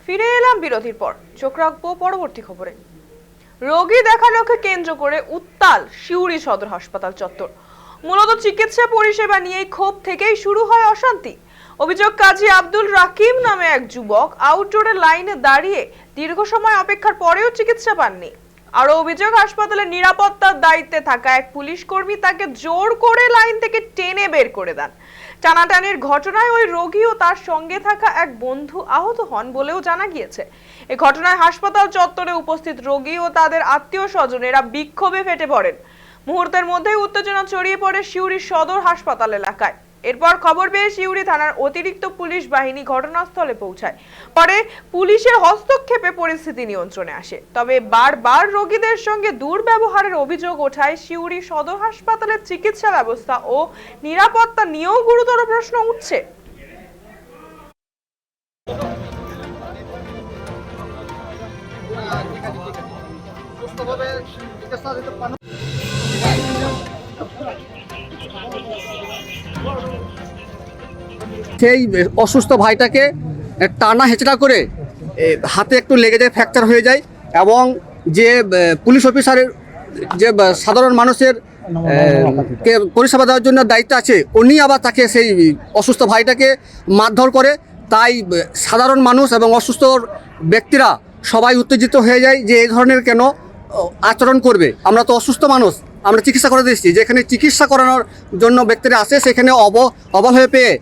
ফিরে এলাম বিরতির পর। চোখ রাখবো পরবর্তী খবরে। রোগী দেখানোকে কেন্দ্র করে উত্তাল সিউড়ি সদর হাসপাতাল চত্বর। মূলত চিকিৎসা পরিষেবা নিয়েই ক্ষোভ থেকেই শুরু হয় অশান্তি। অভিযোগ, কাজী আব্দুল রাকিম নামে এক যুবক আউটডোরে লাইনে দাঁড়িয়ে দীর্ঘ সময় অপেক্ষার পরেও চিকিৎসা পাননি। আরো অভিযোগ, হাসপাতালের নিরাপত্তার দায়িত্বে থাকা এক পুলিশ কর্মী তাকে জোর করে লাইন থেকে টেনে বের করে দেন। টানাটানির ঘটনায় ওই রোগী ও তার সঙ্গে থাকা এক বন্ধু আহত হন বলেও জানা গিয়েছে। এই ঘটনায় হাসপাতাল চত্বরে উপস্থিত রোগী ও তাদের আত্মীয় স্বজনেরা বিক্ষোভে ফেটে পড়েন। মুহূর্তের মধ্যেই উত্তেজনা ছড়িয়ে পড়ে সিউড়ি সদর হাসপাতাল এলাকায়। এরপর খবর পেয়ে সিউড়ি থানার অতিরিক্ত পুলিশ বাহিনী ঘটনাস্থলে পৌঁছায়। পরে পুলিশের হস্তক্ষেপে পরিস্থিতি নিয়ন্ত্রণে আসে। তবে বারবার রোগীদের সঙ্গে দুর্ব্যবহারের অভিযোগ ওঠায় সিউড়ি সদর হাসপাতালের চিকিৎসা ব্যবস্থা ও নিরাপত্তা নিয়েও গুরুতর প্রশ্ন উঠছে। সেই অসুস্থ ভাইটাকে টানা হেঁচড়া করে হাতে একটু লেগে যায়, ফ্র্যাকচার হয়ে যায়, এবং যে পুলিশ অফিসারের যে সাধারণ মানুষের পরিষেবা দেওয়ার জন্য দায়িত্ব আছে, উনি আবার তাকে সেই অসুস্থ ভাইটাকে মারধর করে। তাই সাধারণ মানুষ এবং অসুস্থ ব্যক্তিরা সবাই উত্তেজিত হয়ে যায় যে এই ধরনের কেন আচরণ করবে। আমরা তো অসুস্থ মানুষ, আমরা চিকিৎসা করাতে এসেছি। যেখানে চিকিৎসা করানোর জন্য ব্যক্তিরা আসে সেখানে অবল হয়ে পেয়ে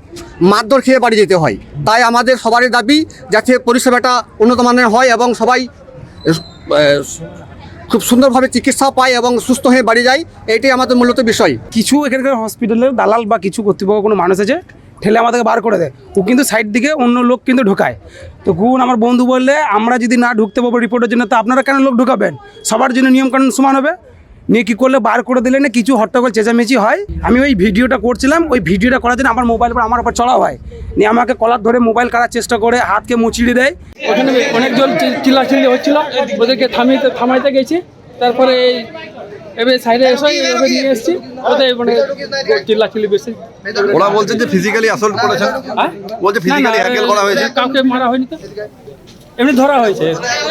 মারধর খেয়ে বাড়ি যেতে হয়। তাই আমাদের সবারই দাবি যাতে পরিষেবাটা উন্নত মানের হয় এবং সবাই খুব সুন্দরভাবে চিকিৎসা পায় এবং সুস্থ হয়ে বাড়ি যায়। এটাই আমাদের মূলত বিষয়। কিছু এখানকার হসপিটালের দালাল বা কিছু কর্তৃপক্ষ কোনো মানুষ আছে, ঠেলে আমাদেরকে বার করে দেয়। ও কিন্তু সাইড দিকে অন্য লোক কিন্তু ঢোকায়। তো গুণ আমার বন্ধু বললে, আমরা যদি না ঢুকতে পারবো রিপোর্টের জন্য, তো আপনারা কেন লোক ঢুকাবেন? সবার জন্য নিয়মকানুন সমান হবে। নিয়ে কী করলে বার করে দিলে না, কিছু হট্টগোল চেঁচামেচি হয়। আমি ওই ভিডিওটা করছিলাম, ওই ভিডিওটা করার জন্য আমার মোবাইল পর আমার উপর চড়া হয়। নিয়ে আমাকে কলার ধরে মোবাইল কাটার চেষ্টা করে, হাতকে মুচিড়ে দেয়। ওখানে অনেকজন চিল্লাচিল্লি হচ্ছিল, ওদেরকে থামাইতে গেছি। তারপরে এবার সাইডে এসে নিয়ে এসেছি, ওদের মানে চিল্লাচিল্লি বেশি। ওরা বলছে যে ফিজিক্যালি অ্যাসল্ট করেছে, বলছে ফিজিক্যালি হ্যাকেল করা হয়েছে। কাউকে মারা হয়নি, তো এমনি ধরা হয়েছে।